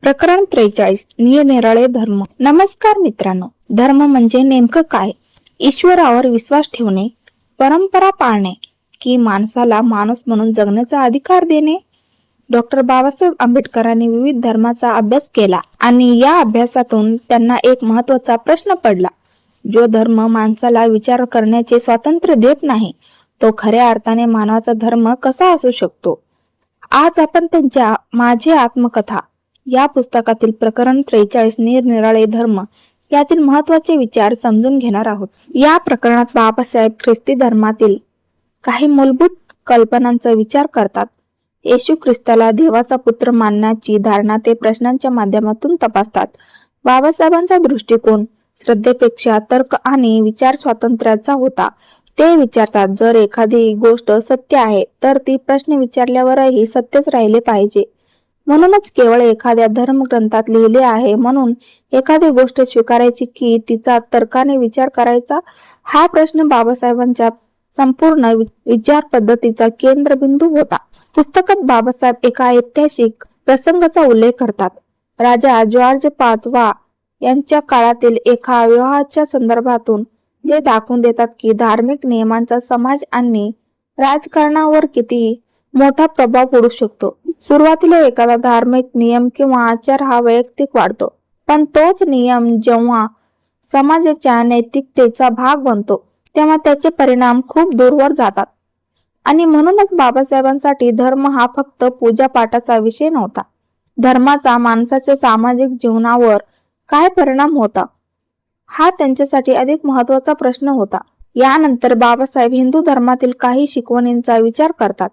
प्रकरण 43 निरनिराळे धर्म. नमस्कार मित्रांनो, धर्म म्हणजे नेमकं काय? ईश्वरावर विश्वास ठेवणे, परंपरा पाळणे की माणसाला माणूस म्हणून जगण्याचा अधिकार देणे? डॉक्टर बाबासाहेब आंबेडकरांनी विविध धर्माचा अभ्यास केला आणि या अभ्यासातून त्यांना एक महत्त्वाचा प्रश्न पडला. जो धर्म माणसाला विचार करण्याचे स्वातंत्र्य देत नाही, तो खऱ्या अर्थाने मानवाचा धर्म कसा असू शकतो? आज आपण त्यांच्या माझी आत्मकथा या पुस्तकातील प्रकरण 43 निरनिराळे धर्म यातील महत्त्वाचे विचार समजून घेणार आहोत. या प्रकरणात बाबासाहेब ख्रिस्ती धर्मातील काही मूलभूत कल्पनांचा विचार करतात. येशू ख्रिस्ताला देवाचा पुत्र मानण्याची धारणा ते प्रश्नांच्या माध्यमातून तपासतात. बाबासाहेबांचा दृष्टिकोन श्रद्धेपेक्षा तर्क आणि विचार स्वातंत्र्याचा होता. ते विचारतात, जर एखादी गोष्ट सत्य आहे तर ती प्रश्न विचारल्यावरही सत्यच राहिले पाहिजे. म्हणूनच केवळ एखाद्या धर्मग्रंथात लिहिले आहे म्हणून एखादी गोष्ट स्वीकारायची की तिचा तर्काने विचार करायचा, हा प्रश्न बाबासाहेबांच्या संपूर्ण विचार पद्धतीचा केंद्रबिंदू होता. पुस्तकात बाबासाहेब एका ऐतिहासिक प्रसंगाचा उल्लेख करतात. राजा जॉर्ज पाचवा यांच्या काळातील एका विवाहाच्या संदर्भातून ते दाखवून देतात की धार्मिक नियमांचा समाज आणि राजकारणावर किती मोठा प्रभाव पडू शकतो. सुरुवातीला एखादा धार्मिक नियम किंवा आचार हा वैयक्तिक वाटतो, पण तोच नियम जेव्हा समाजाच्या नैतिकतेचा भाग बनतो तेव्हा त्याचे परिणाम खूप दूरवर जातात. आणि म्हणूनच बाबासाहेबांसाठी धर्म हा फक्त पूजा पाठाचा विषय नव्हता. धर्माचा माणसाच्या सामाजिक जीवनावर काय परिणाम होता, हा त्यांच्यासाठी अधिक महत्त्वाचा प्रश्न होता. यानंतर बाबासाहेब हिंदू धर्मातील काही शिकवणींचा विचार करतात.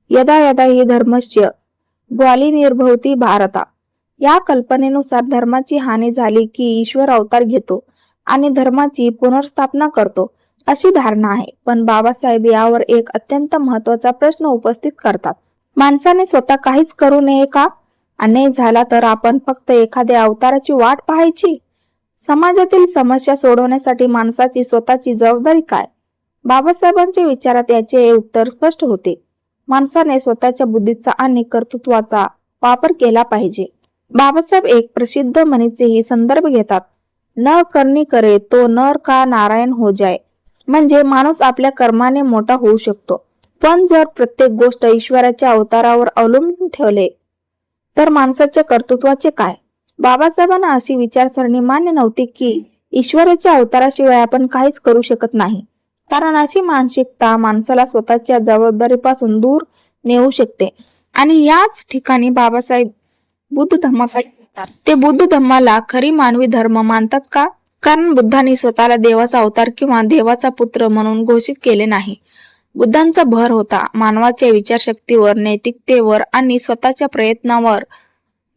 यदा यदा ही धर्मस्य ग्वालिनिर्भवती भारता या कल्पनेनुसार धर्माची हानी झाली की ईश्वर अवतार घेतो आणि धर्माची पुनर्स्थापना करतो, अशी धारणा आहे. पण बाबासाहेब यावर एक अत्यंत महत्त्वाचा प्रश्न उपस्थित करतात. माणसाने स्वतः काहीच करू नये का? अन्याय झाला तर आपण फक्त एखाद्या अवताराची वाट पाहायची? समाजातील समस्या सोडवण्यासाठी माणसाची स्वतःची जबाबदारी काय? बाबासाहेबांच्या विचारात याचे उत्तर स्पष्ट होते. माणसाने स्वतःच्या बुद्धीचा आणि कर्तृत्वाचा वापर केला पाहिजे. बाबासाहेब एक प्रसिद्ध म्हणीचेही संदर्भ घेतात. न करणी करे तो नर का नारायण हो जाय. म्हणजे माणूस आपल्या कर्माने मोठा होऊ शकतो, पण जर प्रत्येक गोष्ट ईश्वराच्या अवतारावर अवलंबून ठेवले तर माणसाच्या कर्तृत्वाचे काय? बाबासाहेबांना अशी विचारसरणी मान्य नव्हती की ईश्वराच्या अवताराशिवाय आपण काहीच करू शकत नाही, कारण अशी मानसिकता माणसाला स्वतःच्या जबाबदारीपासून दूर नेऊ शकते. आणि याच ठिकाणी बाबासाहेब बुद्ध धर्माकडे येतात. ते बुद्ध धर्माला खरी मानवी धर्म मानतात का? कारण बुद्धांनी स्वतःला देवाचा अवतार किंवा देवाचा पुत्र म्हणून घोषित केले नाही. बुद्धांचा भर होता मानवाच्या विचारशक्तीवर, नैतिकतेवर आणि स्वतःच्या प्रयत्नावर.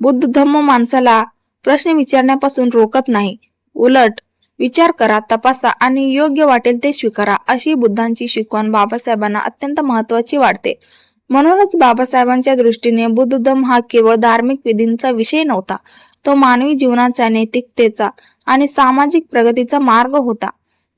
बुद्ध धर्म माणसाला प्रश्न विचारण्यापासून रोखत नाही. उलट विचार करा, तपासा आणि योग्य वाटेल ते स्वीकारा, अशी बुद्धांची शिकवण बाबासाहेबांना अत्यंत महत्त्वाची वाटते. म्हणूनच बाबासाहेबांच्या दृष्टीने बुद्ध धर्म हा केवळ धार्मिक विधींचा विषय नव्हता, तो मानवी जीवनाचा, नैतिकतेचा आणि सामाजिक प्रगतीचा मार्ग होता.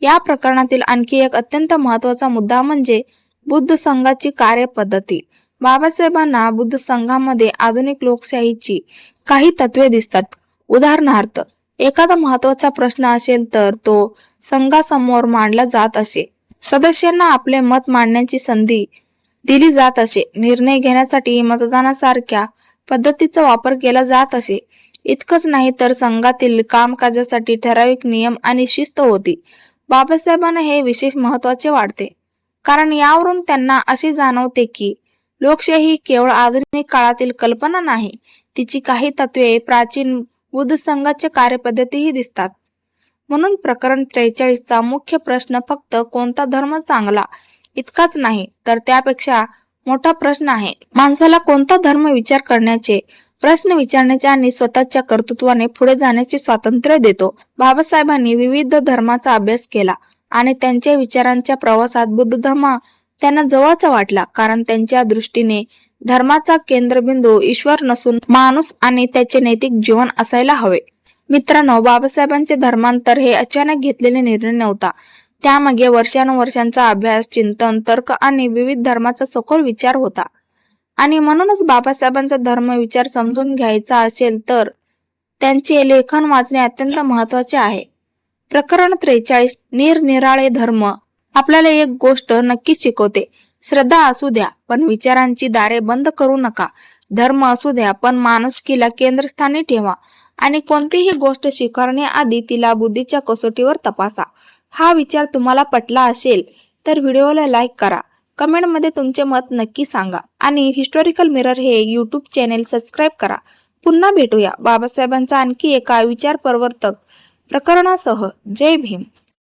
या प्रकरणातील आणखी एक अत्यंत महत्त्वाचा मुद्दा म्हणजे बुद्ध संघाची कार्यपद्धती. बाबासाहेबांना बुद्ध संघामध्ये आधुनिक लोकशाहीची काही तत्वे दिसतात. उदाहरणार्थ, एखादा महत्त्वाचा प्रश्न असेल तर तो संघासमोर मांडला जात असे. सदस्यांना आपले मत मांडण्याची संधी दिली जात असे. निर्णय घेण्यासाठी मतदानासारख्या पद्धतीचा वापर केला जात असे. इतकंच नाही तर संघातील कामकाजासाठी ठराविक नियम आणि शिस्त होती. बाबासाहेबांना हे विशेष महत्त्वाचे वाटते, कारण यावरून त्यांना असे जाणवते की लोकशाही केवळ आधुनिक काळातील कल्पना नाही, तिची काही तत्वे प्राचीन बुद्ध संघाच्या कार्यपद्धतीही दिसतात. म्हणून प्रकरण 43 चा मुख्य प्रश्न फक्त कोणता धर्म चांगला इतकाच नाही, तर त्यापेक्षा मोठा प्रश्न आहे, माणसाला कोणता धर्म विचार करण्याचे, प्रश्न विचारण्याचे आणि स्वतःच्या कर्तृत्वाने पुढे जाण्याचे स्वातंत्र्य देतो. बाबासाहेबांनी विविध धर्माचा अभ्यास केला आणि त्यांच्या विचारांच्या प्रवासात बुद्ध धर्म त्यांना जवळचा वाटला, कारण त्यांच्या दृष्टीने धर्माचा केंद्रबिंदू ईश्वर नसून माणूस आणि त्याचे नैतिक जीवन असायला हवे. मित्रांनो, बाबासाहेबांचे धर्मांतर हे अचानक घेतलेले निर्णय नव्हता. त्यामागे वर्षानुवर्षांचा अभ्यास, चिंतन, तर्क आणि विविध धर्माचा सखोल विचार होता. आणि म्हणूनच बाबासाहेबांचा धर्मविचार समजून घ्यायचा असेल तर त्यांचे लेखन वाचणे अत्यंत महत्त्वाचे आहे. प्रकरण 43 निरनिराळे धर्म आपल्याला एक गोष्ट नक्की शिकवते. श्रद्धा असू द्या पण विचारांची दारे बंद करू नका. धर्म असू द्या पण माणुसकीला केंद्रस्थानी ठेवा आणि कोणतीही गोष्ट स्वीकारण्याआधी तिला बुद्धीच्या कसोटीवर तपासा. हा विचार तुम्हाला पटला असेल तर व्हिडिओला लाईक करा, कमेंटमध्ये तुमचे मत नक्की सांगा आणि हिस्टॉरिकल मिरर हे यूट्यूब चॅनेल सबस्क्राईब करा. पुन्हा भेटूया बाबासाहेबांचा आणखी एका विचार प्रवर्तक प्रकरणासह. जय भीम.